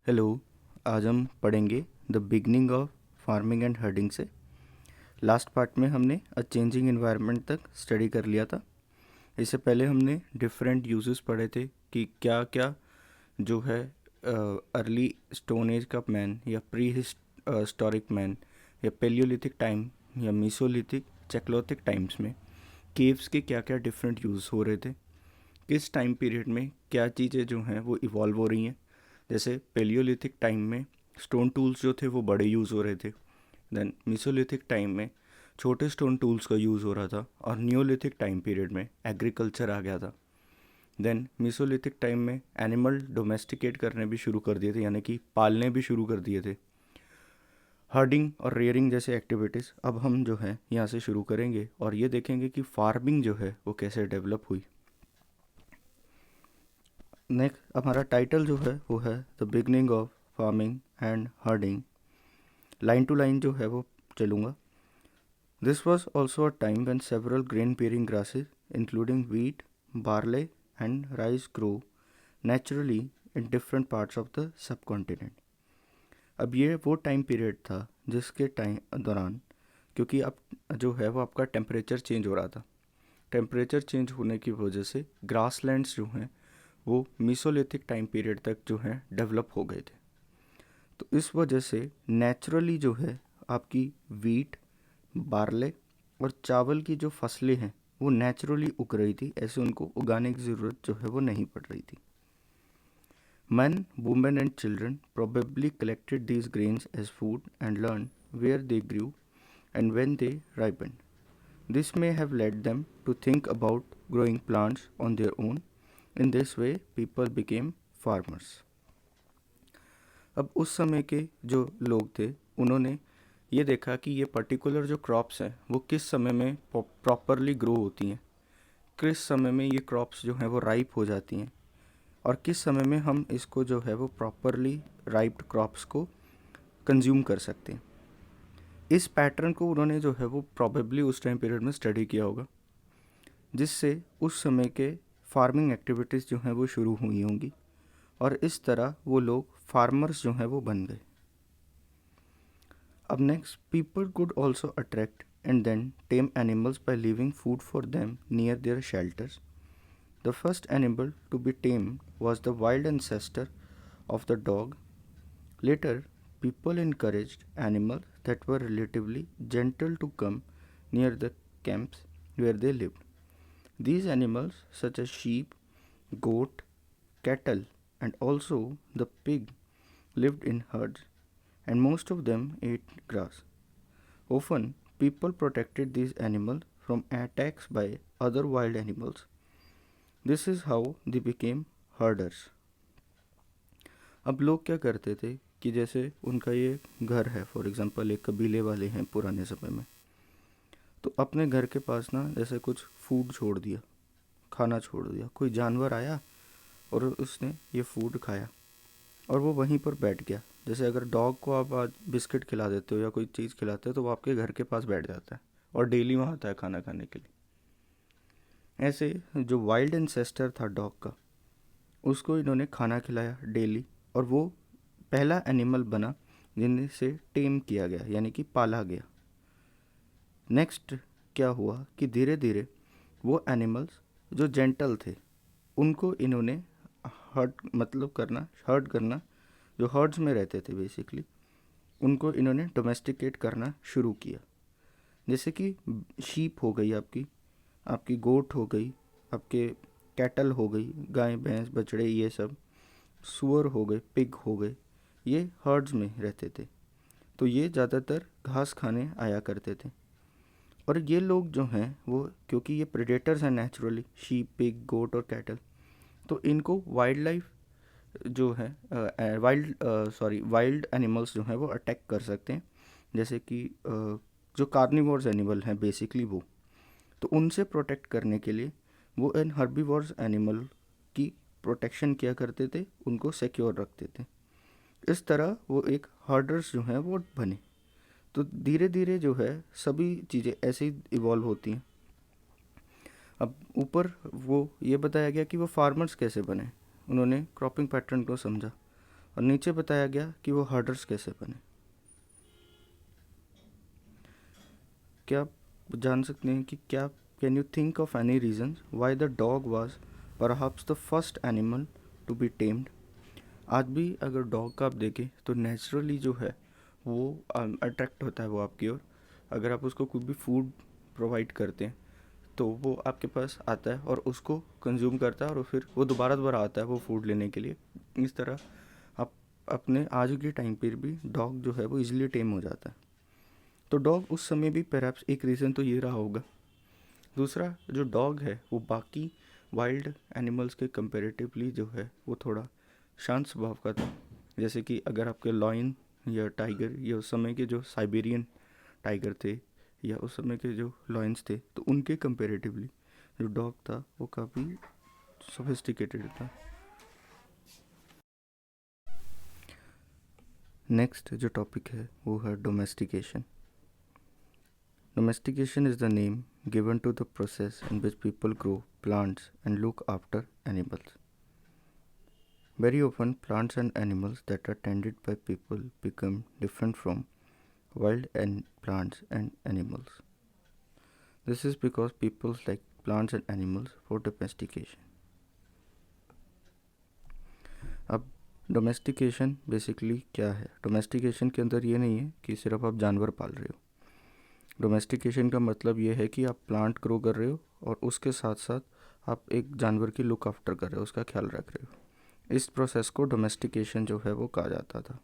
Hello. आज हम पढ़ेंगे the beginning of farming and herding से। लास्ट पार्ट में हमने अ चेंजिंग इन्वायरमेंट तक स्टडी कर लिया था। इससे पहले हमने डिफरेंट यूजेस पढ़े थे कि क्या क्या जो है अर्ली स्टोन एज का मैन या प्री हिस्टोरिक मैन या पेलियोलिथिक टाइम या मीसोलिथिक चेक्लोथिक टाइम्स में केव्स के क्या क्या डिफरेंट यूज़ हो रहे थे, किस टाइम पीरियड में क्या चीज़ें जो हैं वो इवॉल्व हो रही हैं। जैसे पेलियोलिथिक टाइम में स्टोन टूल्स जो थे वो बड़े यूज़ हो रहे थे। देन मीसोलिथिक टाइम में छोटे स्टोन टूल्स का यूज़ हो रहा था और नियोलिथिक टाइम पीरियड में एग्रीकल्चर आ गया था। देन मीसोलिथिक टाइम में एनिमल डोमेस्टिकेट करने भी शुरू कर दिए थे, यानी कि पालने भी शुरू कर दिए थे। हर्डिंग और रेयरिंग जैसे एक्टिविटीज़ अब हम जो है यहाँ से शुरू करेंगे और ये देखेंगे कि फार्मिंग जो है वो कैसे डेवलप हुई। नेक्स्ट हमारा टाइटल जो है वो है the beginning of farming and herding. Line to line जो है वो चलूँगा। This was also a time when several grain bearing grasses including wheat, barley and rice grow naturally in different parts of the subcontinent। अब ये वो time period था जिसके time दौरान, क्योंकि अब जो है वो आपका टेम्परेचर चेंज हो रहा था। टेम्परेचर चेंज होने की वजह से ग्रासलैंड्स जो हैं वो मीसोलिथिक टाइम पीरियड तक जो है डेवलप हो गए थे। तो इस वजह से नेचुरली जो है आपकी वीट, बार्ले और चावल की जो फसलें हैं वो नेचुरली उग रही थी, ऐसे उनको उगाने की ज़रूरत जो है वो नहीं पड़ रही थी। Men, women and children probably collected these grains as food and learned where they grew and when they ripened. This may have led them to think about growing plants on their own. In this way, people became farmers। अब उस समय के जो लोग थे उन्होंने ये देखा कि ये पर्टिकुलर जो क्रॉप्स हैं वो किस समय में प्रॉपरली ग्रो होती हैं, किस समय में ये क्रॉप्स जो हैं वो राइप हो जाती हैं और किस समय में हम इसको जो है वो प्रॉपरली राइप्ड क्रॉप्स को कंज्यूम कर सकते हैं। इस पैटर्न को उन्होंने जो है वो प्रॉबेबली उस टाइम पीरियड में स्टडी किया होगा, जिससे उस समय के फार्मिंग एक्टिविटीज़ जो हैं वो शुरू हुई होंगी और इस तरह वो लोग फार्मर्स जो हैं वो बन गए। अब next, people could also attract and then tame animals by leaving food for them near their shelters. The first animal to be tamed was the wild ancestor of the dog. Later, people encouraged animals that were relatively gentle to come near the camps where they lived. These animals, such as sheep, goat, cattle, and also the pig, lived in herds, and most of them ate grass. Often, people protected these animals from attacks by other wild animals. This is how they became herders. अब लोग क्या करते थे कि जैसे उनका ये घर है, फॉर एग्ज़ाम्पल एक कबीले वाले हैं पुराने समय में, तो अपने घर के पास ना जैसे कुछ फूड छोड़ दिया, खाना छोड़ दिया, कोई जानवर आया और उसने ये फूड खाया और वो वहीं पर बैठ गया। जैसे अगर डॉग को आप आज बिस्किट खिला देते हो या कोई चीज़ खिलाते हो तो वो आपके घर के पास बैठ जाता है और डेली वहाँ आता है खाना खाने के लिए। ऐसे जो वाइल्ड एंसेस्टर था डॉग का, उसको इन्होंने खाना खिलाया डेली और वो पहला एनिमल बना जिनसे टेम किया गया, यानी कि पाला गया। नेक्स्ट क्या हुआ कि धीरे धीरे वो एनिमल्स जो जेंटल थे उनको इन्होंने हर्ड करना, जो हर्ड्स में रहते थे बेसिकली, उनको इन्होंने डोमेस्टिकेट करना शुरू किया। जैसे कि शीप हो गई, आपकी आपकी गोट हो गई, आपके कैटल हो गई, गाय भैंस बछड़े, ये सब सूअर हो गए, पिग हो गए, ये हर्ड्स में रहते थे। तो ये ज़्यादातर घास खाने आया करते थे और ये लोग जो हैं वो, क्योंकि ये प्रेडेटर्स हैं नेचुरली, शीप, पिग, गोट और कैटल, तो इनको वाइल्ड लाइफ जो है वाइल्ड एनिमल्स जो हैं वो अटैक कर सकते हैं। जैसे कि जो कार्निवोर्स एनिमल हैं बेसिकली वो, तो उनसे प्रोटेक्ट करने के लिए वो इन हर्बीवोर्स एनिमल की प्रोटेक्शन किया करते थे, उनको सिक्योर रखते थे। इस तरह वो एक हर्डर्स जो हैं वो बने। तो धीरे धीरे जो है सभी चीज़ें ऐसे ही इवॉल्व होती हैं। अब ऊपर वो ये बताया गया कि वो फार्मर्स कैसे बने। उन्होंने क्रॉपिंग पैटर्न को समझा और नीचे बताया गया कि वो हर्डर्स कैसे बने। क्या आप जान सकते हैं कि क्या can you think of any reason why the dog was perhaps the first animal to be tamed. आज भी अगर डॉग का आप देखें तो नेचुरली जो है वो अट्रैक्ट होता है वो आपकी ओर। अगर आप उसको कोई भी फूड प्रोवाइड करते हैं तो वो आपके पास आता है और उसको कंज्यूम करता है और फिर वो दोबारा दोबारा आता है वो फूड लेने के लिए। इस तरह आप अपने आज के टाइम पर भी डॉग जो है वो इजीली टेम हो जाता है। तो डॉग उस समय भी परहैप्स एक रीज़न तो ये रहा होगा। दूसरा, जो डॉग है वो बाकी वाइल्ड एनिमल्स के कंपैरेटिवली जो है वो थोड़ा शांत स्वभाव का था। जैसे कि अगर आपके लॉयन या टाइगर या उस समय के जो साइबेरियन टाइगर थे या उस समय के जो लॉयंस थे तो उनके कंपैरेटिवली जो डॉग था वो काफ़ी सोफिस्टिकेटेड था। नेक्स्ट जो टॉपिक है वो है domestication. Domestication is the name given to the process in which people grow plants and look after animals. Very often, plants and animals that are tended by people become different from wild plants and animals. This is because people like plants and animals for domestication. अब domestication basically क्या है? Domestication के अंदर ये नहीं है कि सिर्फ आप जानवर पाल रहे हो। डोमेस्टिकेशन का मतलब ये है कि आप प्लांट ग्रो कर रहे हो और उसके साथ साथ आप एक जानवर की लुक आफ्टर कर रहे हो, उसका ख्याल रख रहे हो। इस प्रोसेस को डोमेस्टिकेशन जो है वो कहा जाता था।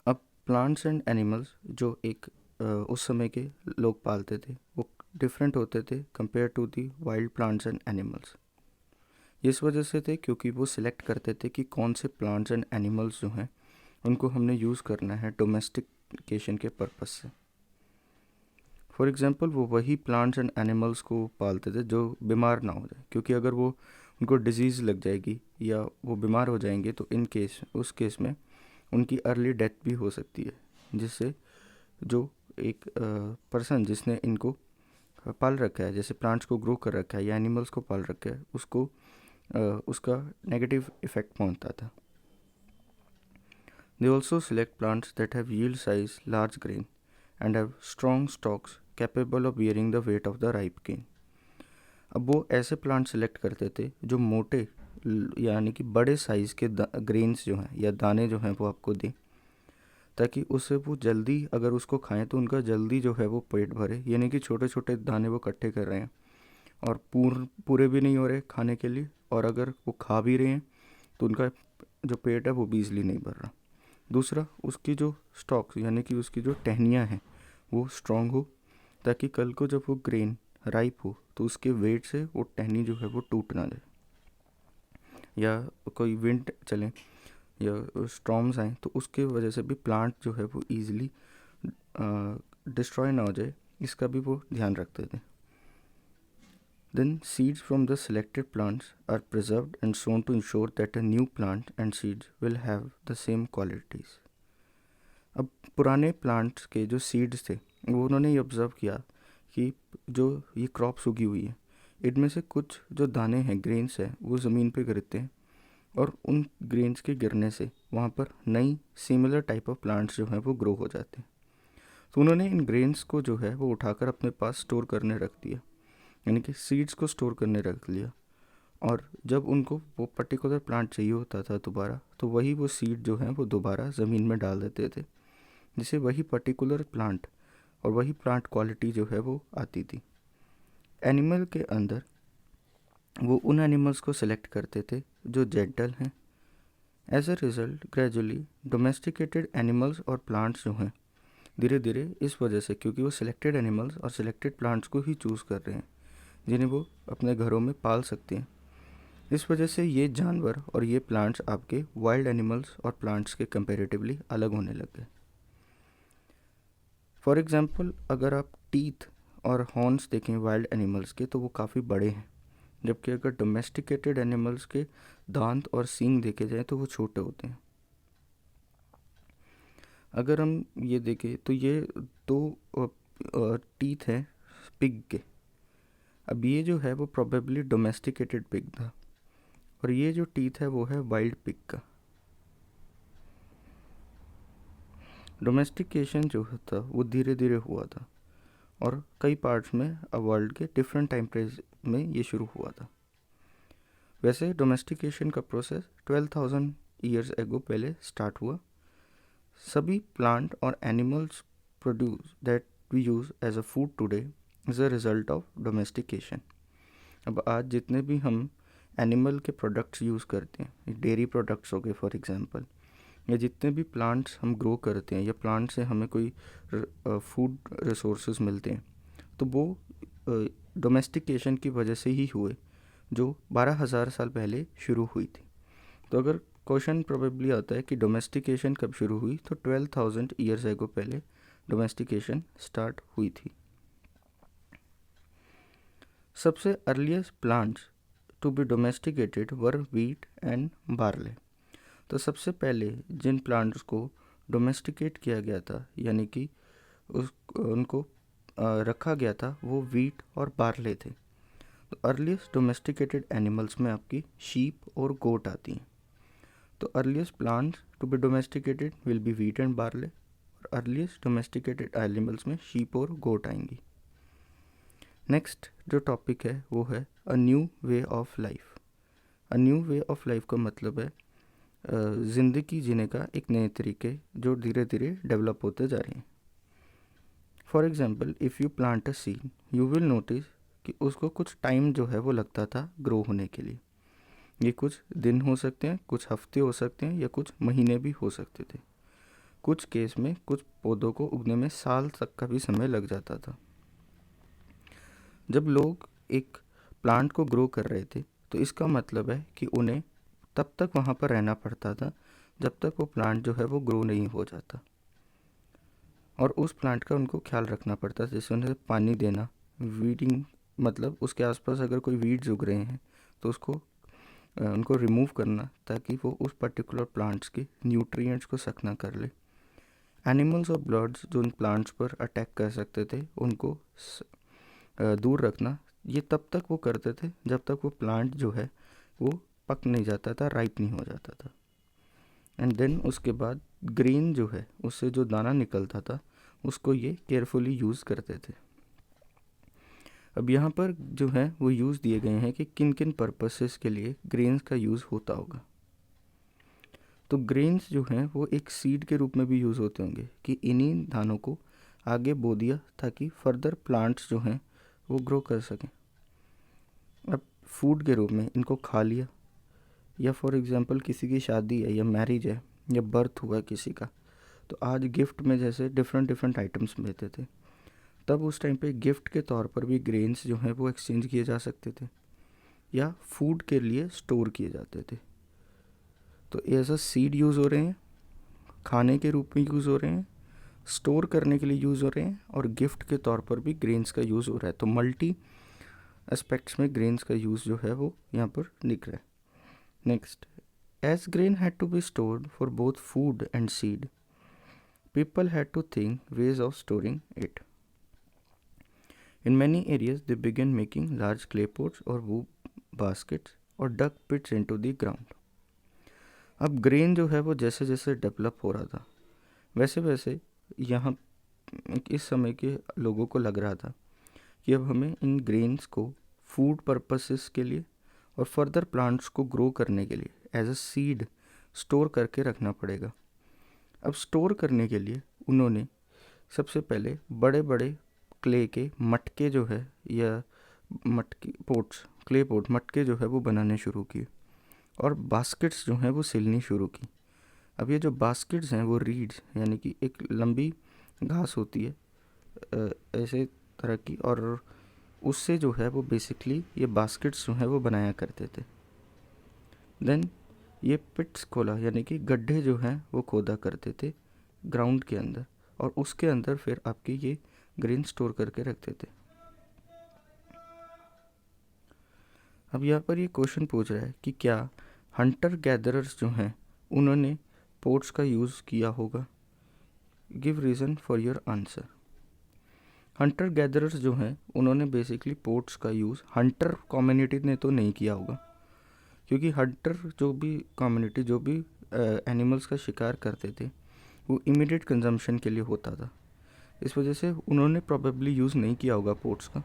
अब प्लांट्स एंड एनिमल्स जो एक उस समय के लोग पालते थे वो डिफरेंट होते थे compare to the wild plants and animals. इस वजह से थे क्योंकि वो सिलेक्ट करते थे कि कौन से प्लांट्स एंड एनिमल्स जो हैं उनको हमने यूज़ करना है डोमेस्टिकेशन के पर्पस से। फॉर एग्ज़ाम्पल वो वही प्लांट्स एंड एनिमल्स को पालते थे जो बीमार ना हो जाए, क्योंकि अगर वो उनको डिजीज़ लग जाएगी या वो बीमार हो जाएंगे तो उस केस में उनकी अर्ली डेथ भी हो सकती है, जिससे जो एक पर्सन जिसने इनको पाल रखा है, जैसे प्लांट्स को ग्रो कर रखा है या एनिमल्स को पाल रखा है, उसको उसका नेगेटिव इफ़ेक्ट पहुंचता था। They also select plants that have yield size large grain and have strong stalks capable of bearing the weight of the ripe cane. अब वो ऐसे प्लांट सेलेक्ट करते थे जो मोटे यानी कि बड़े साइज़ के ग्रेन्स जो हैं या दाने जो हैं वो आपको दें, ताकि उससे वो जल्दी अगर उसको खाएं तो उनका जल्दी जो है वो पेट भरे। यानी कि छोटे छोटे दाने वो इकट्ठे कर रहे हैं और पूरे भी नहीं हो रहे खाने के लिए, और अगर वो खा भी रहे हैं तो उनका जो पेट है वो भी ईज़िली नहीं भर रहा। दूसरा, उसकी जो स्टॉक्स यानी कि उसकी जो टहनियाँ हैं वो स्ट्रॉन्ग हो, ताकि कल को जब वो ग्रेन राइप हो तो उसके वेट से वो टहनी जो है वो टूट ना जाए, या कोई विंड चले या स्टॉर्म्स आए तो उसके वजह से भी प्लांट जो है वो ईज़िली डिस्ट्रॉय ना हो जाए, इसका भी वो ध्यान रखते थे। Then seeds from the selected plants are preserved and sown to ensure that a new plant and seeds will have the same qualities. अब पुराने प्लांट्स के जो सीड्स थे वो उन्होंने ये ऑब्ज़र्व किया कि जो ये क्रॉप्स उगी हुई है इनमें से कुछ जो दाने हैं ग्रेन्स हैं वो ज़मीन पे गिरते हैं, और उन ग्रेन्स के गिरने से वहाँ पर नई सिमिलर टाइप ऑफ प्लांट्स जो हैं वो ग्रो हो जाते हैं। तो उन्होंने इन ग्रेन्स को जो है वो उठाकर अपने पास स्टोर करने रख दिया, यानी कि सीड्स को स्टोर करने रख लिया, और जब उनको वो पर्टिकुलर प्लांट चाहिए होता था दोबारा तो वही वो सीड जो है वो दोबारा ज़मीन में डाल देते थे, जिससे वही पर्टिकुलर प्लांट और वही प्लांट क्वालिटी जो है वो आती थी। एनिमल के अंदर वो उन एनिमल्स को सिलेक्ट करते थे जो जेंटल हैं। As a result gradually domesticated animals और प्लांट्स जो हैं धीरे धीरे इस वजह से, क्योंकि वो सिलेक्टेड एनिमल्स और सिलेक्टेड प्लांट्स को ही चूज़ कर रहे हैं जिन्हें वो अपने घरों में पाल सकते हैं, इस वजह से ये जानवर और ये प्लांट्स आपके वाइल्ड एनिमल्स और प्लांट्स के कंपैरेटिवली अलग होने लग गए। फॉर एग्ज़ाम्पल अगर आप टीथ और हॉर्न्स देखें वाइल्ड एनिमल्स के तो वो काफ़ी बड़े हैं, जबकि अगर डोमेस्टिकेटेड एनिमल्स के दांत और सींग देखे जाएँ तो वो छोटे होते हैं। अगर हम ये देखें तो ये दो टीथ हैं पिग के। अब ये जो है वो प्रोबेबली डोमेस्टिकेटेड पिग था, और ये जो टीथ है वो है वाइल्ड पिग का। डोमेस्टिकेशन जो था वो धीरे धीरे हुआ था और कई पार्ट्स में वर्ल्ड के डिफरेंट टाइम पीरियड्स में ये शुरू हुआ था। वैसे डोमेस्टिकेशन का प्रोसेस 12,000 ईयर्स एगो पहले स्टार्ट हुआ। सभी प्लांट और animals produce that we use as a food today is a result of domestication. अब आज जितने भी हम एनिमल के प्रोडक्ट्स यूज़ करते हैं, डेयरी प्रोडक्ट्स हो गए फॉर एग्जांपल, या जितने भी प्लांट्स हम ग्रो करते हैं या प्लांट से हमें कोई फूड रिसोर्सेज मिलते हैं, तो वो डोमेस्टिकेशन की वजह से ही हुए, जो 12,000 साल पहले शुरू हुई थी। तो अगर क्वेश्चन प्रोबेबली आता है कि डोमेस्टिकेशन कब शुरू हुई, तो 12,000 ईयर्स एगो पहले डोमेस्टिकेशन स्टार्ट हुई थी। सबसे earliest plants to be domesticated were wheat and barley. तो सबसे पहले जिन प्लांट्स को डोमेस्टिकेट किया गया था, यानी कि उनको रखा गया था, वो व्हीट और बार्ले थे। तो अर्लीस्ट डोमेस्टिकेटेड एनिमल्स में आपकी शीप और गोट आती हैं। तो earliest plants to be domesticated will be wheat and barley, और अर्लीस्ट डोमेस्टिकेटेड एनिमल्स में शीप और गोट आएंगी। नेक्स्ट जो टॉपिक है वो है a new way of life. A new way of life का मतलब है ज़िंदगी जीने का एक नए तरीके जो धीरे धीरे डेवलप होते जा रहे हैं। For example, if you plant a seed, you will notice कि उसको कुछ टाइम जो है वो लगता था ग्रो होने के लिए। ये कुछ दिन हो सकते हैं, कुछ हफ्ते हो सकते हैं, या कुछ महीने भी हो सकते थे। कुछ केस में कुछ पौधों को उगने में साल तक का भी समय लग जाता था। जब लोग एक प्लांट को ग्रो कर रहे थे, तो इसका मतलब है कि उन्हें तब तक वहाँ पर रहना पड़ता था जब तक वो प्लांट जो है वो ग्रो नहीं हो जाता, और उस प्लांट का उनको ख्याल रखना पड़ता, जैसे उन्हें पानी देना, वीडिंग, मतलब उसके आसपास अगर कोई वीड्स उग रहे हैं तो उसको उनको रिमूव करना, ताकि वो उस पर्टिकुलर प्लांट्स के न्यूट्रिएंट्स को सक ना कर ले। एनिमल्स और बर्ड्स जो उन प्लांट्स पर अटैक कर सकते थे, उनको दूर रखना, ये तब तक वो करते थे जब तक वो प्लांट जो है वो पक नहीं जाता था, राइप नहीं हो जाता था। एंड देन उसके बाद ग्रेन जो है, उससे जो दाना निकलता था, उसको ये केयरफुली यूज़ करते थे। अब यहाँ पर जो है वो यूज़ दिए गए हैं कि किन किन पर्पसेस के लिए ग्रेन्स का यूज़ होता होगा। तो ग्रेन्स जो हैं वो एक सीड के रूप में भी यूज़ होते होंगे, कि इन्हीं दानों को आगे बो दिया ताकि फर्दर प्लांट्स जो हैं वो ग्रो कर सकें। अब फूड के रूप में इनको खा लिया, या फॉर एग्ज़ाम्पल किसी की शादी है या मैरिज है या बर्थ हुआ किसी का, तो आज गिफ्ट में जैसे डिफरेंट डिफरेंट आइटम्स मिलते थे, तब उस टाइम पे गिफ्ट के तौर पर भी ग्रेन्स जो हैं वो एक्सचेंज किए जा सकते थे या फूड के लिए स्टोर किए जाते थे। तो एज अ सीड यूज़ हो रहे हैं, खाने के रूप में यूज़ हो रहे हैं, स्टोर करने के लिए यूज़ हो रहे हैं, और गिफ्ट के तौर पर भी ग्रेन्स का यूज़ हो रहा है। तो मल्टी एस्पेक्ट्स में ग्रेन्स का यूज़ जो है वो यहाँ पर दिख रहा है। Next, as grain had to be stored for both food and seed, people had to think ways of storing it. In many areas, they began making large clay pots or wood baskets or dug pits into the ground. अब grain जो है वो जैसे जैसे develop हो रहा था, वैसे वैसे यहाँ इस समय के लोगों को लग रहा था कि अब हमें इन ग्रेन्स को फूड पर्पसेस के लिए और फर्दर प्लांट्स को ग्रो करने के लिए एज अ सीड स्टोर करके रखना पड़ेगा। अब स्टोर करने के लिए उन्होंने सबसे पहले बड़े बड़े क्ले के मटके जो है, या मटके पोट्स, क्ले पोट मटके जो है वो बनाने शुरू किए, और बास्केट्स जो हैं वो सिलनी शुरू की। अब ये जो बास्केट्स हैं वो रीड्स, यानी कि एक लंबी घास होती है ऐसे तरह की, और उससे जो है वो बेसिकली ये बास्केट्स जो हैं वो बनाया करते थे। देन ये पिट्स खोला, यानी कि गड्ढे जो हैं वो खोदा करते थे ग्राउंड के अंदर, और उसके अंदर फिर आपके ये ग्रेन स्टोर करके रखते थे। अब यहाँ पर ये क्वेश्चन पूछ रहा है कि क्या हंटर गैदरर्स जो हैं उन्होंने पोट्स का यूज़ किया होगा। Give reason for your answer. Hunter gatherers जो हैं उन्होंने बेसिकली पोट्स का यूज़ हंटर कम्युनिटी ने तो नहीं किया होगा, क्योंकि हंटर जो भी कम्युनिटी जो भी एनिमल्स का शिकार करते थे वो इमीडिएट कंजम्पशन के लिए होता था, इस वजह से उन्होंने प्रोबेबली यूज़ नहीं किया होगा पोर्ट्स का।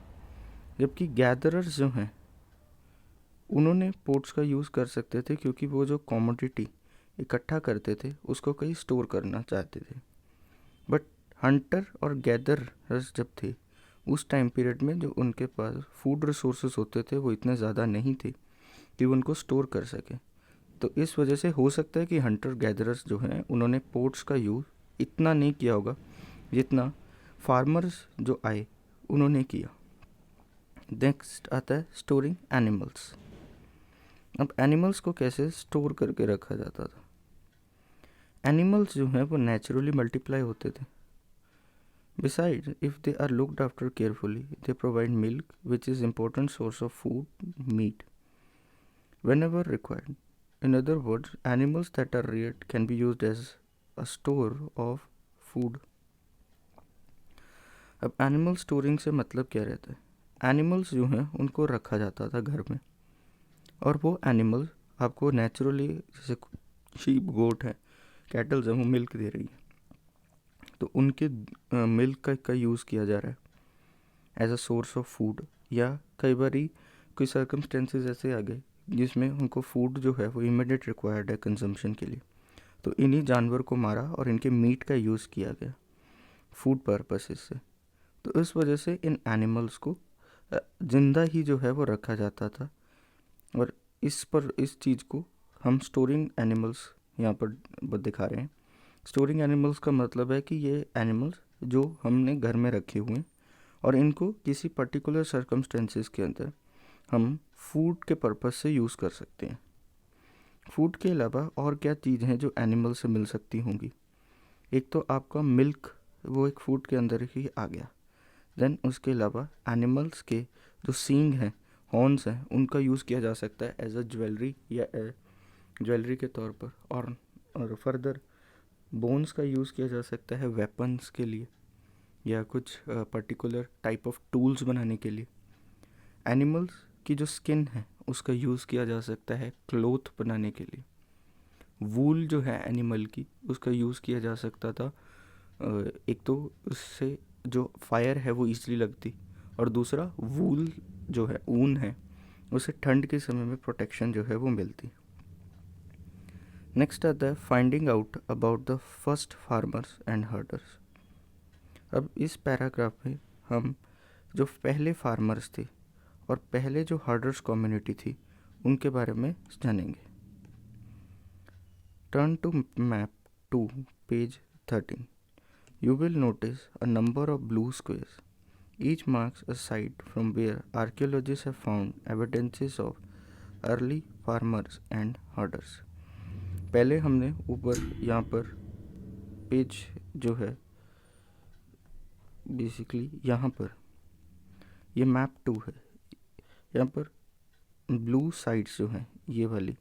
जबकि गैदरर्स जो हैं उन्होंने पोर्ट्स का यूज़ कर सकते थे, क्योंकि वो जो कमोडिटी इकट्ठा करते थे उसको कहीं स्टोर करना चाहते थे। बट हंटर और गैदरर्स जब थे उस टाइम पीरियड में, जो उनके पास फूड रिसोर्सेज होते थे वो इतने ज़्यादा नहीं थे कि वो उनको स्टोर कर सके। तो इस वजह से हो सकता है कि हंटर गैदरर्स जो हैं उन्होंने पोर्ट्स का यूज़ इतना नहीं किया होगा जितना फार्मर्स जो आए उन्होंने किया। नेक्स्ट आता है स्टोरिंग एनिमल्स। अब एनिमल्स को कैसे स्टोर करके रखा जाता था। एनिमल्स जो हैं वो नेचुरली मल्टीप्लाई होते थे। Besides, if they are looked after carefully, they provide milk, which is important source of food, meat, whenever required. In other words, animals that are reared can be used as a store of food. अब animal storing से मतलब क्या रहता है। Animals जो हैं उनको रखा जाता था घर में, और वो एनिमल्स आपको नेचुरली, जैसे शीप गोट है, कैटल्स हैं, वो मिल्क दे रही है, तो उनके मिल्क का यूज़ किया जा रहा है as a source of food. या कई बार कोई सर्कमस्टेंसेस ऐसे आ गए जिसमें उनको फूड जो है वो इमीडिएट रिक्वायर्ड है कंजम्पशन के लिए, तो इन्हीं जानवर को मारा और इनके मीट का यूज़ किया गया फूड पर्पसेस से। तो इस वजह से इन एनिमल्स को ज़िंदा ही जो है वो रखा जाता था। और इस चीज़ को हम स्टोरिंग एनिमल्स यहाँ पर दिखा रहे हैं। स्टोरिंग एनिमल्स का मतलब है कि ये एनिमल्स जो हमने घर में रखे हुए हैं और इनको किसी पर्टिकुलर सर्कमस्टेंसेस के अंदर हम फूड के पर्पस से यूज़ कर सकते हैं। फूड के अलावा और क्या चीज़ हैं जो एनिमल से मिल सकती होंगी। एक तो आपका मिल्क, वो एक फूड के अंदर ही आ गया। देन उसके अलावा एनिमल्स के जो सींग हैं, हॉर्न्स हैं, उनका यूज़ किया जा सकता है एज अ ज्वेलरी या ज्वेलरी के तौर पर। और फर्दर बोन्स का यूज़ किया जा सकता है वेपन्स के लिए या कुछ पर्टिकुलर टाइप ऑफ टूल्स बनाने के लिए। एनिमल्स की जो स्किन है उसका यूज़ किया जा सकता है क्लोथ बनाने के लिए। वूल जो है एनिमल की, उसका यूज़ किया जा सकता था, एक तो उससे जो फायर है वो ईजिली लगती, और दूसरा वूल जो है, ऊन है, उसे ठंड के समय में प्रोटेक्शन जो है वो मिलती। नेक्स्ट आता है finding out about the first farmers and herders. अब इस पैराग्राफ में हम जो पहले फार्मर्स थे और पहले जो हर्डर्स कम्युनिटी थी उनके बारे में जानेंगे। Turn to map 2 page 13. You will notice a number of blue squares. Each marks a site from where archaeologists have found evidences of early farmers and herders. पहले हमने ऊपर यहाँ पर पेज जो है बेसिकली यहाँ पर ये मैप 2 है, यहाँ पर ब्लू साइड्स जो हैं ये वाली,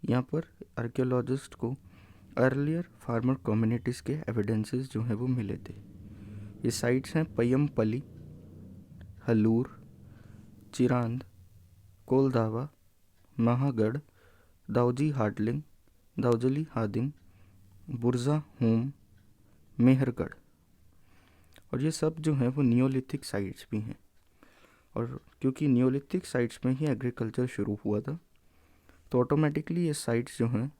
यहाँ पर आर्कियोलॉजिस्ट को अर्लियर फार्मर कम्युनिटीज़ के एविडेंसेस जो हैं वो मिले थे। ये साइट्स हैं पय्यमपल्ली, हलूर, चिरांद, कोलदावा, महागढ़, दाऊजी हाडलिंग, दाऊजली हादिंग, बुरजा होम, मेहरगढ़। और ये सब जो हैं वो नियोलिथिक साइट्स भी हैं, और क्योंकि नियोलिथिक साइट्स में ही एग्रीकल्चर शुरू हुआ था तो ऑटोमेटिकली ये साइट्स जो हैं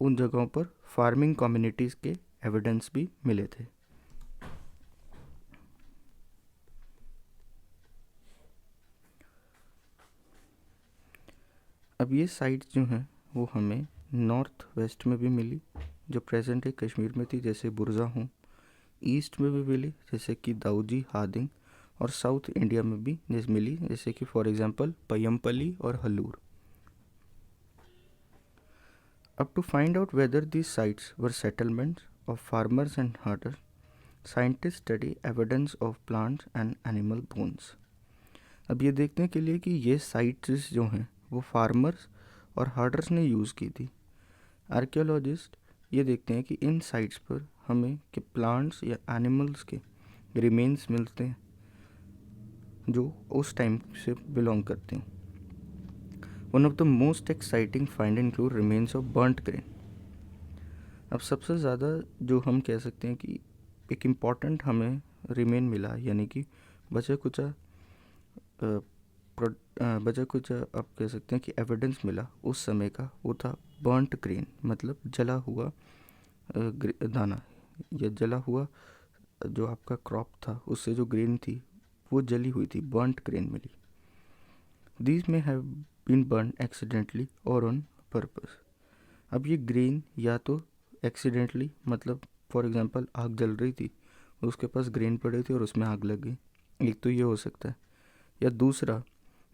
उन जगहों पर फार्मिंग कम्युनिटीज़ के एविडेंस भी मिले थे। अब ये साइट्स जो हैं वो हमें नॉर्थ वेस्ट में भी मिली, जो प्रेजेंट है कश्मीर में थी, जैसे बुरजा होम। ईस्ट में भी मिली जैसे कि दाऊजी हादिंग, और साउथ इंडिया में भी मिली जैसे कि फॉर एग्जांपल पय्यमपल्ली और हलूर। अब to find out whether these sites were settlements of farmers and herders, scientist study evidence of plants and animal bones. अब ये देखने के लिए कि ये साइट्स जो हैं वो फार्मर्स और हर्डर्स ने यूज़ की थी, आर्कियोलॉजिस्ट ये देखते हैं कि इन साइट्स पर हमें कि प्लांट्स या एनिमल्स के रिमेन्स मिलते हैं जो उस टाइम से बिलोंग करते हैं। One of the most exciting find include remains of burnt grain. अब सबसे ज़्यादा जो हम कह सकते हैं कि एक इम्पॉर्टेंट हमें रिमेन मिला, यानी कि बचा कुचा बचा कुचा आप कह सकते हैं कि एविडेंस मिला उस समय का, वो था बर्न्ट ग्रेन, मतलब जला हुआ दाना या जला हुआ जो आपका क्रॉप था, उससे जो ग्रेन थी वो जली हुई थी, बर्न्ट ग्रेन मिली। दीज में हैव बीन बर्न एक्सीडेंटली और ऑन पर्पस। अब ये ग्रेन या तो एक्सीडेंटली, मतलब फॉर एग्जांपल आग जल रही थी, उसके पास ग्रेन पड़े थे और उसमें आग लग गई, एक तो ये हो सकता है, या दूसरा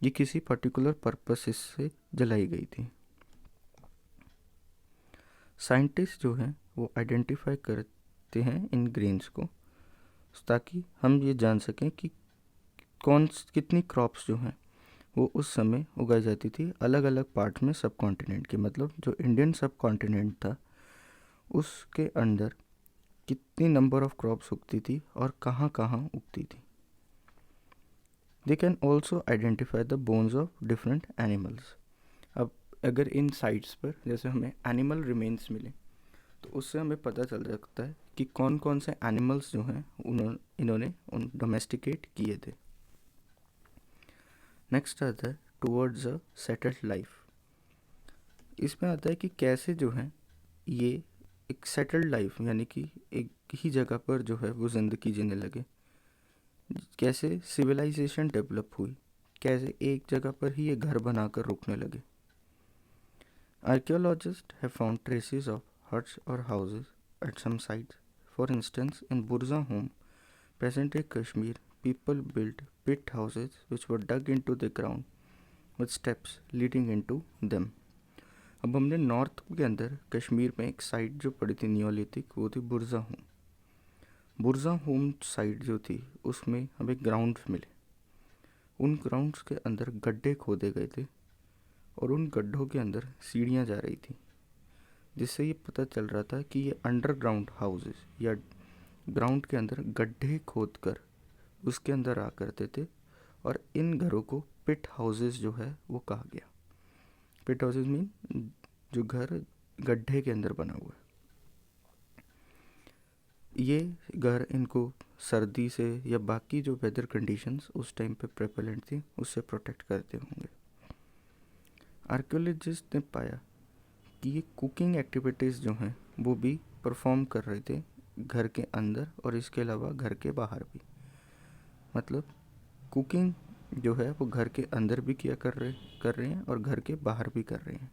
ये किसी पर्टिकुलर पर्पस से जलाई गई थी। साइंटिस्ट जो हैं वो आइडेंटिफाई करते हैं इन ग्रेन्स को, ताकि हम ये जान सकें कि कितनी क्रॉप्स जो हैं वो उस समय उगाई जाती थी अलग अलग पार्ट में सब कॉन्टिनेंट के, मतलब जो इंडियन सब कॉन्टिनेंट था उसके अंदर कितनी नंबर ऑफ क्रॉप्स उगती थी और कहाँ कहाँ उगती थी। They can also identify the bones of different animals. अब अगर इन साइट्स पर जैसे हमें एनिमल रिमेन्स मिले तो उससे हमें पता चल सकता है कि कौन कौन से एनिमल्स जो हैं इन्होंने डोमेस्टिकेट किए थे। नेक्स्ट आता है टूवर्ड्स अ सेटल्ड लाइफ। इसमें आता है कि कैसे जो है ये एक सेटल्ड लाइफ, यानी कि एक ही जगह पर जो है वो ज़िंदगी जीने लगे, कैसे सिविलाइजेशन डेवलप हुई, कैसे एक जगह पर ही ये घर बनाकर रुकने लगे। Archaeologists have found traces of huts और houses at some sites. For instance in Burzahom present day Kashmir, people built pit houses which were dug into the ground with steps leading into them. अब हमने north के अंदर कश्मीर में एक site जो पड़ी थी नियोलिथिक, वो थी बुरजा होम। बुरजा होम साइट जो थी उसमें हमें ग्राउंड्स मिले, उन ग्राउंड्स के अंदर गड्ढे खोदे गए थे और उन गड्ढों के अंदर सीढ़ियाँ जा रही थी, जिससे ये पता चल रहा था कि ये अंडरग्राउंड हाउसेस या ग्राउंड के अंदर गड्ढे खोद कर उसके अंदर आ करते थे, और इन घरों को पिट हाउसेस जो है वो कहा गया। पिट हाउसेस मीन जो घर गड्ढे के अंदर बना हुआ है। ये घर इनको सर्दी से या बाकी जो वेदर कंडीशंस उस टाइम पे प्रेवलेंट थी उससे प्रोटेक्ट करते होंगे। आर्कियोलॉजिस्ट ने पाया कि ये कुकिंग एक्टिविटीज़ जो हैं वो भी परफॉर्म कर रहे थे घर के अंदर और इसके अलावा घर के बाहर भी, मतलब कुकिंग जो है वो घर के अंदर भी कर रहे हैं और घर के बाहर भी कर रहे हैं।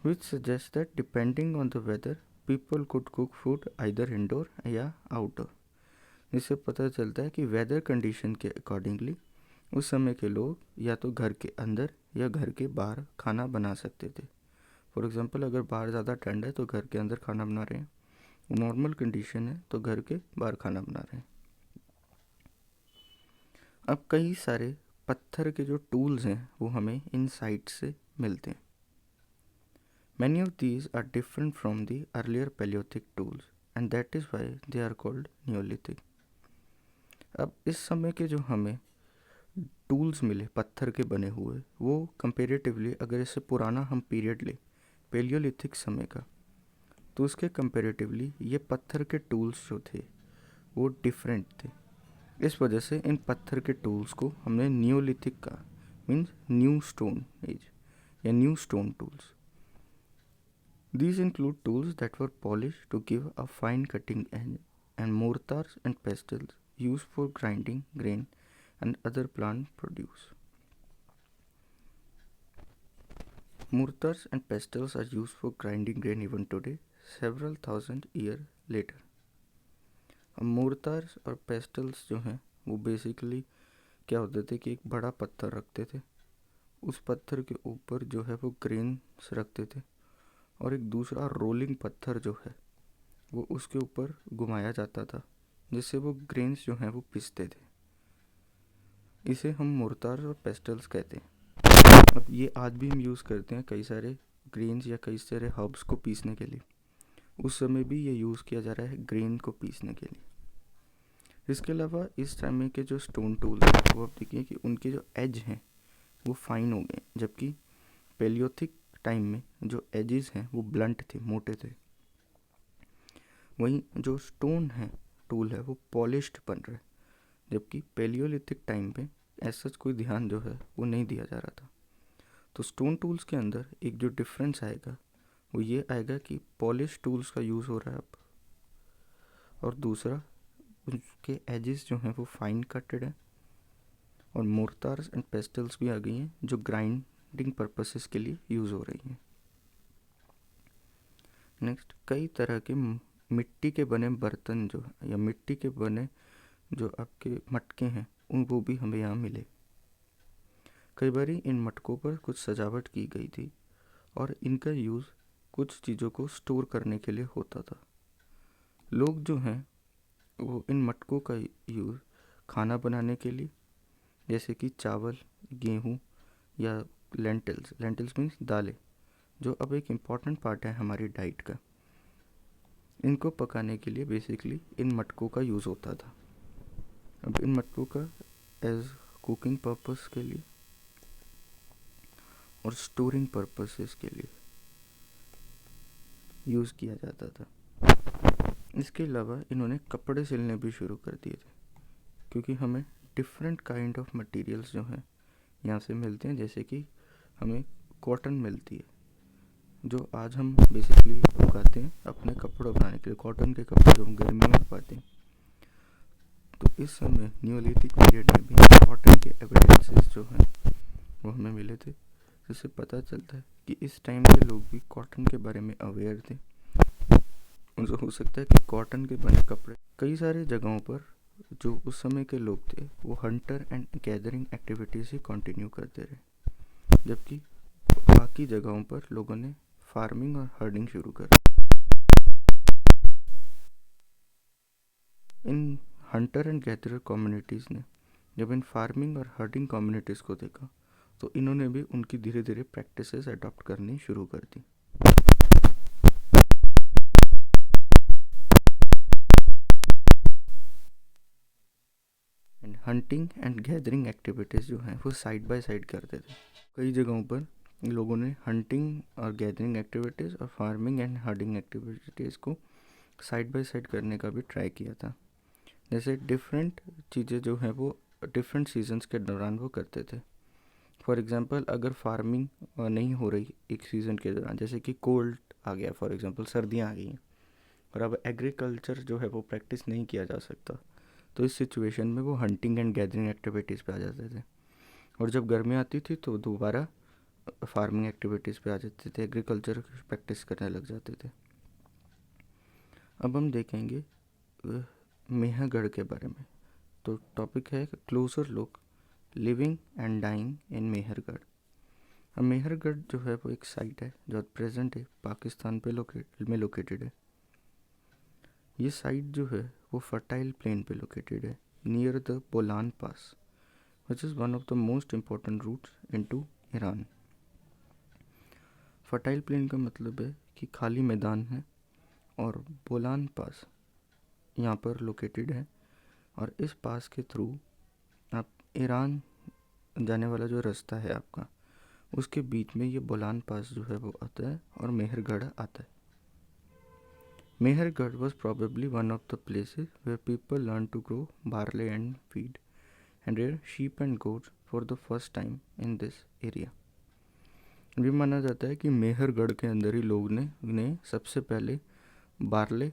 Which suggest that depending on the weather people could cook food either indoor या आउटडोर। जिससे पता चलता है कि वेदर कंडीशन के अकॉर्डिंगली उस समय के लोग या तो घर के अंदर या घर के बाहर खाना बना सकते थे। फॉर एग्ज़ाम्पल अगर बाहर ज़्यादा ठंड है तो घर के अंदर खाना बना रहे हैं, नॉर्मल कंडीशन है तो घर के बाहर खाना बना रहे हैं। अब कई सारे पत्थर के जो टूल्स हैं वो हमें इन साइट से मिलते हैं। Many of these are different from the earlier palaeolithic tools and that is why they are called neolithic. अब इस समय के जो हमें टूल्स मिले पत्थर के बने हुए, वो कंपेरेटिवली अगर इससे पुराना हम पीरियड ले पैलियोलिथिक समय का, तो उसके कंपेरेटिवली ये पत्थर के टूल्स जो थे वो डिफरेंट थे। इस वजह से इन पत्थर के टूल्स को हमने नियोलिथिक का, मीन्स न्यू स्टोन एज या new stone tools. These include tools that were polished to give a fine cutting edge and mortars and pestles used for grinding grain and other plant produce. Mortars and pestles are used for grinding grain even today, several thousand years later. अब मोर्टार्स और pastels जो हैं वो basically क्या होते थे कि एक बड़ा पत्थर रखते थे, उस पत्थर के ऊपर जो है वो ग्रेन्स रखते थे, और एक दूसरा रोलिंग पत्थर जो है वो उसके ऊपर घुमाया जाता था, जिससे वो ग्रेन्स जो हैं वो पिसते थे। इसे हम मोर्टार और पेस्टल्स कहते हैं। अब ये आज भी हम यूज़ करते हैं कई सारे ग्रेन्स या कई सारे हर्ब्स को पीसने के लिए। उस समय भी ये यूज़ किया जा रहा है ग्रेन को पीसने के लिए। इसके अलावा इस समय के जो स्टोन टूल हैं वो आप देखिए कि उनके जो एज हैं वो फाइन हो गए, जबकि पेलियोथिक टाइम में जो एजेस हैं वो ब्लंट थे, मोटे थे। वहीं जो स्टोन है, टूल है, वो पॉलिश्ड बन रहे, जबकि पेलियोलिथिक टाइम पे ऐसा कोई ध्यान जो है वो नहीं दिया जा रहा था। तो स्टोन टूल्स के अंदर एक जो डिफरेंस आएगा वो ये आएगा कि पॉलिश टूल्स का यूज़ हो रहा है अब, और दूसरा उसके एजेस जो हैं वो फाइन कटेड है, और मोर्टार्स एंड पेस्टल्स भी आ गई हैं जो ग्राइंडिंग पर्पसेस के लिए यूज़ हो रही हैं। नेक्स्ट, कई तरह के मिट्टी के बने बर्तन जो है या मिट्टी के बने जो आपके मटके हैं वो भी हमें यहाँ मिले। कई बार इन मटकों पर कुछ सजावट की गई थी और इनका यूज़ कुछ चीज़ों को स्टोर करने के लिए होता था। लोग जो हैं वो इन मटकों का यूज़ खाना बनाने के लिए, जैसे कि चावल, गेहूँ या लेंटिल्स मीन्स दालें, जो अब एक इम्पॉर्टेंट पार्ट है हमारी डाइट का, इनको पकाने के लिए बेसिकली इन मटकों का यूज़ होता था। अब इन मटकों का एज कुकिंग पर्पस के लिए और स्टोरिंग पर्पसेस के लिए यूज़ किया जाता था। इसके अलावा इन्होंने कपड़े सिलने भी शुरू कर दिए थे, क्योंकि हमें डिफरेंट काइंड ऑफ मटेरियल्स जो हैं यहाँ से मिलते हैं। जैसे कि हमें कॉटन मिलती है, जो आज हम बेसिकली उगाते हैं अपने कपड़े बनाने के लिए, कॉटन के कपड़े जो हम गर्मी में पाते हैं। तो इस समय न्यूलिथिक पीरियड में भी कॉटन के एविडेंसेस जो हैं वो हमें मिले थे, जिससे पता चलता है कि इस टाइम के लोग भी कॉटन के बारे में अवेयर थे। उनसे हो सकता है कि कॉटन के बने कपड़े, कई सारे जगहों पर जो उस समय के लोग थे वो Hunter and gathering activities he continue करते रहे, जबकि बाकी जगहों पर लोगों ने फार्मिंग और हर्डिंग शुरू कर। इन हंटर एंड गैदरर कम्युनिटीज़ ने जब इन फार्मिंग और हर्डिंग कम्युनिटीज़ को देखा तो इन्होंने भी उनकी धीरे धीरे प्रैक्टिसेस अडॉप्ट करनी शुरू कर दी। And hunting and gathering activities जो हैं वो साइड बाय साइड करते थे। कई जगहों पर लोगों ने हंटिंग और गैदरिंग एक्टिविटीज़ और फार्मिंग एंड हर्डिंग एक्टिविटीज़ को साइड बाय साइड करने का भी ट्राई किया था। जैसे डिफरेंट चीज़ें जो हैं वो डिफरेंट सीजन्स के दौरान वो करते थे। फॉर एग्ज़ाम्पल, अगर फार्मिंग नहीं हो रही एक सीज़न के दौरान, जैसे कि कोल्ड आ गया, फॉर एग्ज़ाम्पल सर्दियाँ आ गई हैं और अब एग्रीकल्चर जो है वो प्रैक्टिस नहीं किया जा सकता, तो इस सिचुएशन में वो हंटिंग एंड गैदरिंग एक्टिविटीज़ पे आ जाते थे। और जब गर्मी आती थी तो दोबारा फार्मिंग एक्टिविटीज़ पे आ जाते थे, एग्रीकल्चर प्रैक्टिस करने लग जाते थे। अब हम देखेंगे मेहरगढ़ के बारे में। तो टॉपिक है closer look, living and dying in Mehrgarh. अब मेहरगढ़ जो है वो एक साइट है जो प्रेजेंट है पाकिस्तान पे लोकेटेड है। ये साइट जो है वो फर्टाइल प्लेन पे लोकेटेड है near the Bolan pass, which is one of the most important routes into Iran. Fertile plain का मतलब है कि खाली मैदान है, और बोलान पास यहाँ पर लोकेटेड है, और इस पास के थ्रू आप ईरान जाने वाला जो रास्ता है आपका, उसके बीच में ये बोलान पास जो है वो आता है और मेहरगढ़ आता है। Mehrgarh was probably one of the places where people learned to grow barley and wheat and rear sheep and goats for the first time in this area. ये माना जाता है कि मेहरगढ़ के अंदर ही लोग ने सबसे पहले बार्ले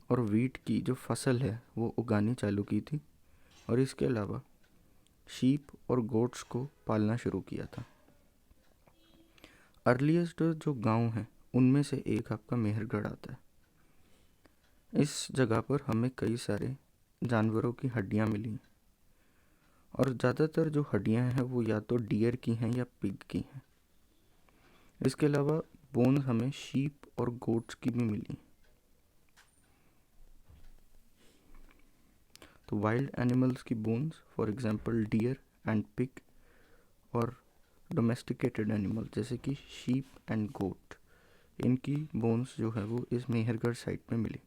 और वीट की जो फसल है वो उगानी चालू की थी, और इसके अलावा शीप और गोट्स को पालना शुरू किया था। अर्लीस्ट जो गांव हैं उनमें से एक आपका मेहरगढ़ आता है। इस जगह पर हमें कई सारे जानवरों की हड्डियां मिली, और ज़्यादातर जो हड्डियां हैं वो या तो डियर की हैं या पिग की हैं। इसके अलावा बोन्स हमें शीप और गोट्स की भी मिली। तो वाइल्ड एनिमल्स की bones, for example deer and pig, और डोमेस्टिकेटेड एनिमल जैसे कि शीप एंड गोट, इनकी बोन्स जो है वो इस मेहरगढ़ साइट में मिली।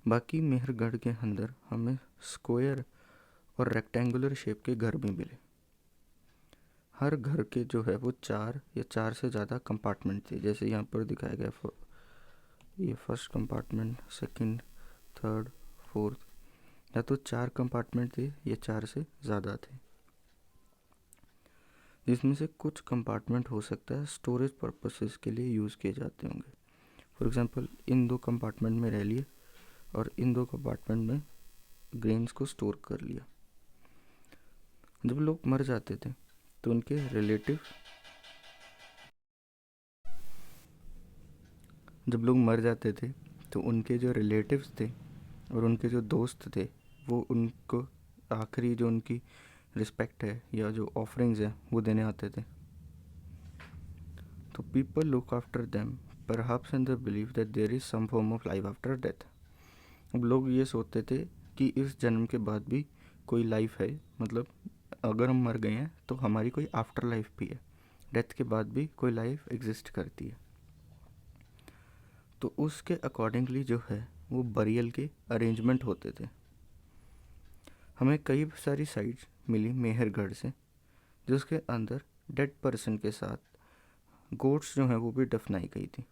बाकी मेहरगढ़ के अंदर हमें स्क्वायर और रेक्टेंगुलर शेप के घर भी मिले। हर घर के जो है वो 4 या 4 से ज़्यादा कंपार्टमेंट थे, जैसे यहाँ पर दिखाया गया। ये first compartment, second, third, fourth, या तो 4 कंपार्टमेंट थे या 4 से ज़्यादा थे, जिसमें से कुछ कंपार्टमेंट हो सकता है स्टोरेज पर्पसेस के लिए यूज़ किए जाते होंगे। फॉर एग्जांपल इन 2 कंपार्टमेंट में रह लिए और इन 2 कंपार्टमेंट में ग्रेन्स को स्टोर कर लिया। जब लोग मर जाते थे तो उनके रिलेटिव जब लोग मर जाते थे तो उनके जो रिलेटिव्स थे और उनके जो दोस्त थे वो उनको आखिरी जो उनकी रिस्पेक्ट है या जो ऑफरिंग्स है वो देने आते थे। तो people look after them perhaps in the believe that there is some form of life after death. अब लोग ये सोचते थे कि इस जन्म के बाद भी कोई लाइफ है, मतलब अगर हम मर गए हैं तो हमारी कोई आफ्टर लाइफ भी है, डेथ के बाद भी कोई लाइफ एग्जिस्ट करती है। तो उसके अकॉर्डिंगली जो है वो बरियल के अरेंजमेंट होते थे। हमें कई सारी साइट्स मिली मेहरगढ़ से जिसके अंदर डेड पर्सन के साथ गोट्स जो हैं वो भी दफनाई गई थी।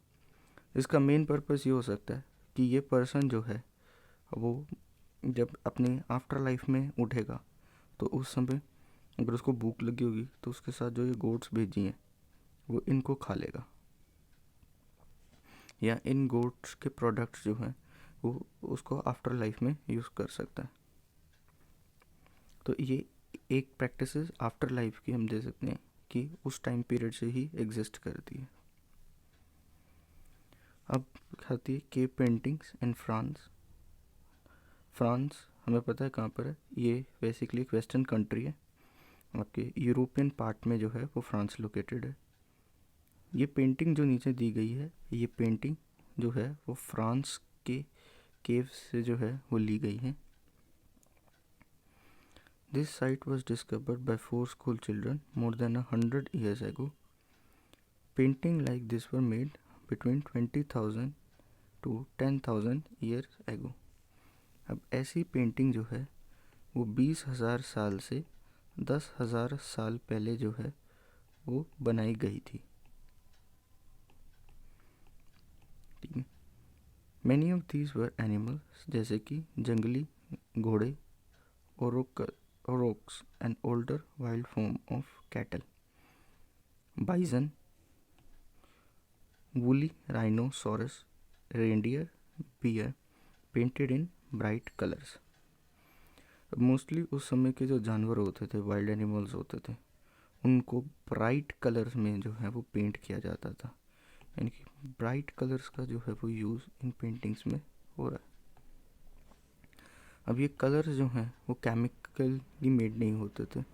इसका मेन पर्पस ये हो सकता है कि ये पर्सन जो है वो जब अपनी आफ्टर लाइफ में उठेगा तो उस समय अगर उसको भूख लगी होगी तो उसके साथ जो ये गोट्स भेजी हैं वो इनको खा लेगा, या इन गोट्स के प्रोडक्ट्स जो हैं वो उसको आफ्टर लाइफ में यूज़ कर सकता है। तो ये एक प्रैक्टिस आफ्टर लाइफ की हम दे सकते हैं कि उस टाइम पीरियड से ही एग्जिस्ट करती है। अब आती है cave paintings in France. France हमें पता है कहाँ पर है, ये बेसिकली एक वेस्टर्न कंट्री है। आपके यूरोपियन पार्ट में जो है वो फ्रांस लोकेटेड है। ये पेंटिंग जो नीचे दी गई है, ये पेंटिंग जो है वो फ्रांस के केव से जो है वो ली गई है। This site was discovered by 4 school children more than 100 years ago. Painting like this were made between 20,000 to 10,000 years ago. अब ऐसी पेंटिंग जो है वो 20,000 साल से 10,000 साल पहले जो है वो बनाई गई थी। ठीक है। Many of these were animals, जैसे कि जंगली घोड़े, aurochs and older wild form of cattle, bison, woolly rhinoceros, reindeer, bear, painted in bright colors. Mostly उस समय के जो जानवर होते थे, वाइल्ड एनिमल्स होते थे, उनको ब्राइट कलर्स में जो है वो पेंट किया जाता था। यानी कि ब्राइट कलर्स का जो है वो यूज़ इन पेंटिंग्स में हो रहा है। अब ये कलर्स जो हैं वो केमिकली मेड नहीं होते थे,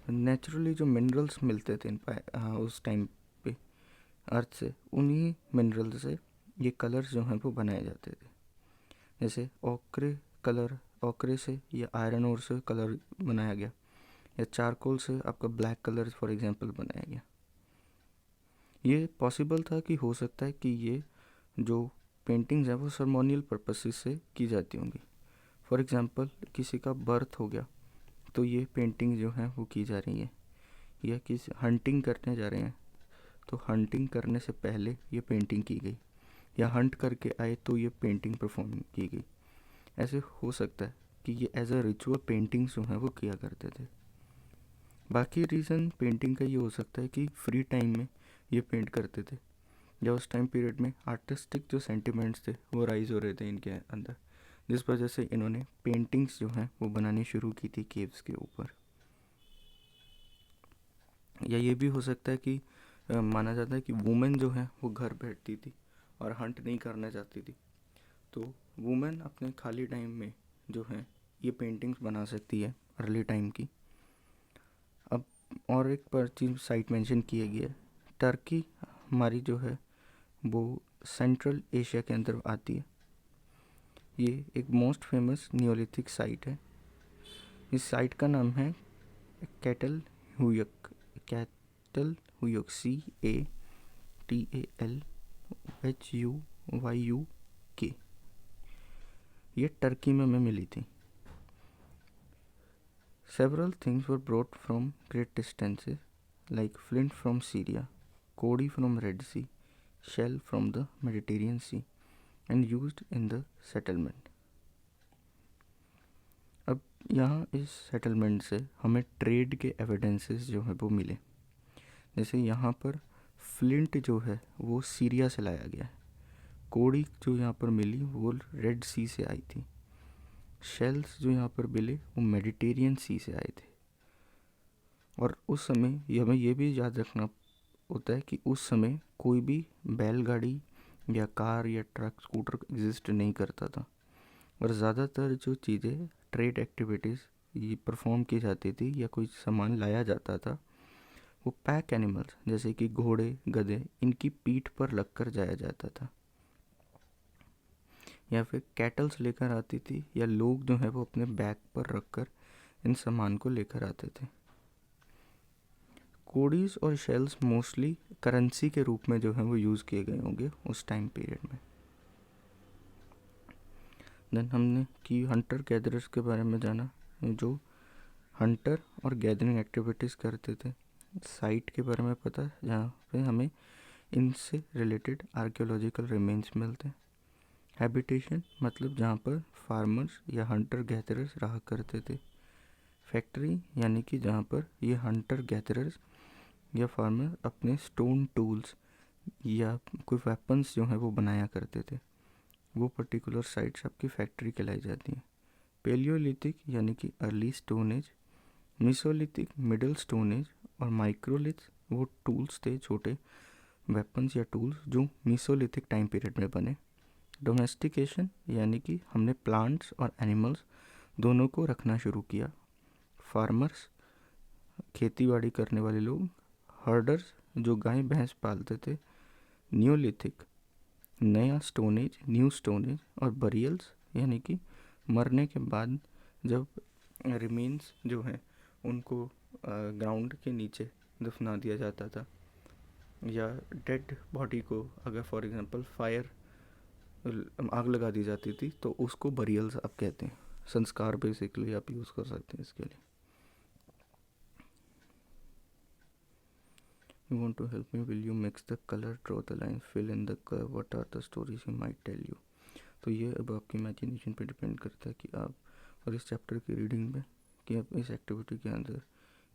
नेचुरली जो मिनरल्स मिलते थे उस टाइम पे अर्थ से, उन्हीं मिनरल से ये कलर्स जो हैं वो बनाए जाते थे। जैसे ओकरे से या आयरन ओर से कलर बनाया गया, या चारकोल से आपका ब्लैक कलर फॉर एग्जांपल बनाया गया। ये पॉसिबल था कि हो सकता है कि ये जो पेंटिंग्स हैं वो सर्मोनियल पर्पसेस से की जाती होंगी। फॉर एग्जांपल किसी का बर्थ हो गया तो ये पेंटिंग जो है वो की जा रही है, या किसी हंटिंग करने जा रहे हैं तो हंटिंग करने से पहले ये पेंटिंग की गई, या हंट करके आए तो ये पेंटिंग परफॉर्म की गई। ऐसे हो सकता है कि ये एज अ रिचुअल पेंटिंग्स जो हैं वो किया करते थे। बाकी रीज़न पेंटिंग का ये हो सकता है कि फ्री टाइम में ये पेंट करते थे, या उस टाइम पीरियड में आर्टिस्टिक जो सेंटिमेंट्स थे वो राइज हो रहे थे इनके अंदर, जिस वजह से इन्होंने पेंटिंग्स जो हैं वो बनानी शुरू की थी केव्स के ऊपर। या ये भी हो सकता है कि माना जाता है कि वुमेन जो है वो घर बैठती थी और हंट नहीं करना चाहती थी, तो वुमेन अपने खाली टाइम में जो है ये पेंटिंग्स बना सकती है अर्ली टाइम की। अब और एक पर चीज़ साइट मेंशन किया गया है, टर्की हमारी जो है वो सेंट्रल एशिया के अंदर आती है। ये एक मोस्ट फेमस नियोलिथिक साइट है। इस साइट का नाम है कैटल हुयक, CATLHUYUK। ये टर्की में हमें मिली थी। Several things were brought from great distances like flint from Syria, Cody from Red Sea, shell from the Mediterranean Sea and used in the settlement. अब यहाँ इस सेटलमेंट से हमें ट्रेड के एविडेंसेस जो है वो मिले। जैसे यहाँ पर फ्लिंट जो है वो सीरिया से लाया गया है, कोड़ी जो यहाँ पर मिली वो रेड सी से आई थी, शेल्स जो यहाँ पर मिले वो मेडिटेरियन सी से आए थे। और उस समय हमें ये भी याद रखना होता है कि उस समय कोई भी बैलगाड़ी या कार या ट्रक स्कूटर एग्जिस्ट नहीं करता था, और ज़्यादातर जो चीज़ें ट्रेड एक्टिविटीज़ ये परफॉर्म की जाती थी या कोई सामान लाया जाता था वो पैक एनिमल्स जैसे कि घोड़े, गधे, इनकी पीठ पर रख कर जाया जाता था, या फिर कैटल्स लेकर आती थी, या लोग जो है वो अपने बैग पर रख कर इन सामान को लेकर आते थे। कोडीज और शेल्स मोस्टली करेंसी के रूप में जो है वो यूज़ किए गए होंगे उस टाइम पीरियड में। देन हमने कि हंटर गैदरर्स के बारे में जाना, जो हंटर और गैदरिंग एक्टिविटीज़ करते थे। साइट के बारे में पता, जहाँ पे हमें इनसे रिलेटेड आर्कियोलॉजिकल रिमेन्स मिलते हैं। हैबिटेशन मतलब जहाँ पर फार्मर्स या हंटर गैदरर्स रहा करते थे। फैक्ट्री यानी कि जहाँ पर ये हंटर गैदरर्स या फार्मर अपने स्टोन टूल्स या कोई वेपन्स जो है वो बनाया करते थे, वो पर्टिकुलर साइट्स आपकी फैक्ट्री कहलाई जाती हैं। पेलियोलिथिक यानी कि early stone age, Mesolithic middle stone age और माइक्रोलिथ वो टूल्स थे, छोटे वेपन्स या टूल्स जो मिसोलिथिक टाइम पीरियड में बने। डोमेस्टिकेशन यानी कि हमने प्लांट्स और एनिमल्स दोनों को रखना शुरू किया। फार्मर्स खेती बाड़ी करने वाले लोग, हर्डर्स जो गाय भैंस पालते थे। न्यूलिथिक नया stone age, new stone age, और बरियल्स यानी कि मरने के बाद जब रिमेन्स जो हैं उनको ग्राउंड के नीचे दफना दिया जाता था, या डेड बॉडी को अगर फॉर एग्जांपल फायर आग लगा दी जाती थी तो उसको बरियल्स आप कहते हैं। संस्कार बेसिकली आप यूज़ कर सकते हैं इसके लिए। You want to help me? Will you mix the color, draw the line, fill in the curve? What are the stories you might tell you? तो ये अब आपकी इमेजिनेशन पे डिपेंड करता है कि आप और इस चैप्टर की रीडिंग में कि आप इस एक्टिविटी के अंदर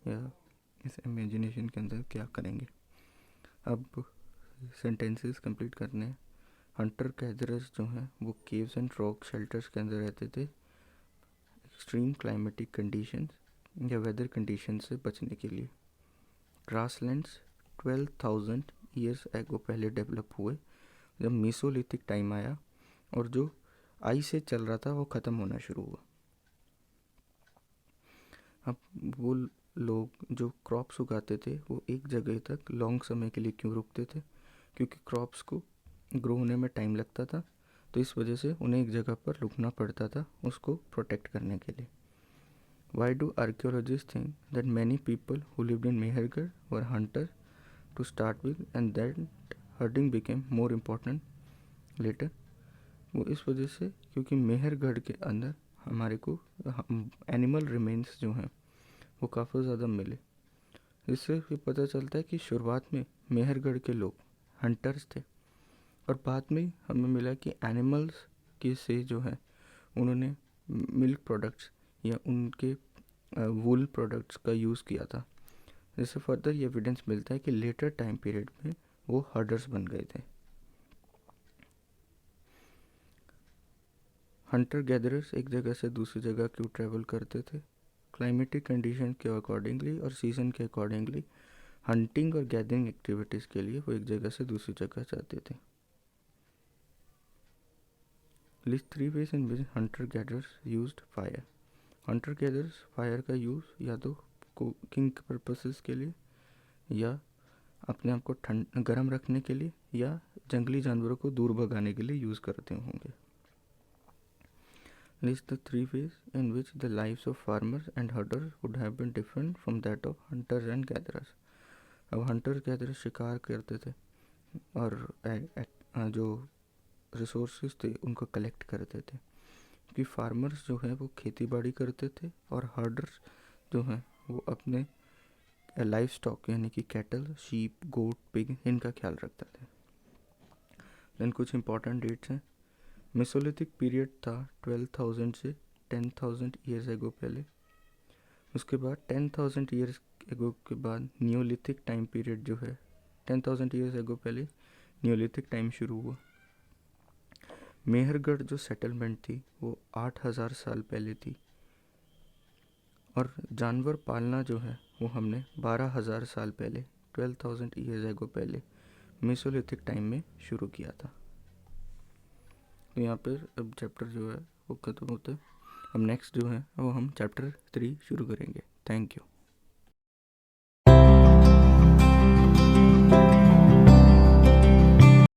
या इस इमेजिनेशन के अंदर क्या करेंगे। अब सेंटेंसेस कंप्लीट करने हैं। हंटर गैदरर्स जो हैं वो केव्स एंड रॉक शेल्टर्स के अंदर रहते थे एक्सट्रीम क्लाइमेटिक कंडीशंस या वेदर कंडीशन से बचने के लिए। ग्रासलैंड्स 12,000 ईयर्स एगो पहले डेवलप हुए जब मीसोलिथिक टाइम आया और जो आइस से चल रहा था वो ख़त्म होना शुरू हुआ। अब वो लोग जो क्रॉप्स उगाते थे वो एक जगह तक लॉन्ग समय के लिए क्यों रुकते थे? क्योंकि क्रॉप्स को ग्रो होने में टाइम लगता था, तो इस वजह से उन्हें एक जगह पर रुकना पड़ता था उसको प्रोटेक्ट करने के लिए। Why do archaeologists think that many people who lived in Mehergarh were hunters to start with and that herding became more important later? वो इस वजह से क्योंकि मेहरगढ़ के अंदर हमारे को एनिमल रिमेन्स जो हैं वो काफ़ी ज़्यादा मिले। इससे ये पता चलता है कि शुरुआत में मेहरगढ़ के लोग हंटर्स थे, और बाद में हमें मिला कि एनिमल्स के से जो है उन्होंने मिल्क प्रोडक्ट्स या उनके वूल प्रोडक्ट्स का यूज़ किया था। जिससे फर्दर ये एविडेंस मिलता है कि लेटर टाइम पीरियड में वो हर्डर्स बन गए थे। हंटर गैदरर्स एक जगह से दूसरी जगह क्यों ट्रैवल करते थे? क्लाइमेटिक कंडीशन के अकॉर्डिंगली और सीज़न के अकॉर्डिंगली हंटिंग और गैदरिंग एक्टिविटीज़ के लिए वो एक जगह से दूसरी जगह जाते थे। List 3 ways in which hunter gatherers used fire. Hunter gatherers fire का यूज़ या तो कुकिंग पर्पसेस के लिए, या अपने आप को गर्म रखने के लिए, या जंगली जानवरों को दूर भगाने के लिए यूज़ करते होंगे। List the 3 ways in which the lives of farmers and herders would have been different from that of hunters and gatherers. अब हंटर गैदरर्स शिकार करते थे और जो रिसोर्सेज थे उनको कलेक्ट करते थे, क्योंकि फार्मर्स जो है वो खेती बाड़ी करते थे और हर्डर्स जो हैं वो अपने लाइफ स्टॉक यानी कि कैटल, शीप, गोट, पिग, इनका ख्याल रखते थे। देन कुछ इंपॉर्टेंट डेट्स हैं। मेसोलिथिक पीरियड था 12,000 से 10,000 ईयर्स एगो पहले। उसके बाद 10,000 ईयर्स एगो के बाद नियोलिथिक टाइम पीरियड जो है, 10,000 ईयर्स एगो पहले नियोलिथिक टाइम शुरू हुआ। मेहरगढ़ जो सेटलमेंट थी वो 8,000 साल पहले थी। और जानवर पालना जो है वो हमने 12,000 साल पहले, 12,000 ईयर्स एगो पहले मेसोलिथिक टाइम में शुरू किया था। तो यहाँ पर अब चैप्टर जो है वो ख़त्म होता है। अब नेक्स्ट जो है वो हम चैप्टर 3 शुरू करेंगे। Thank you.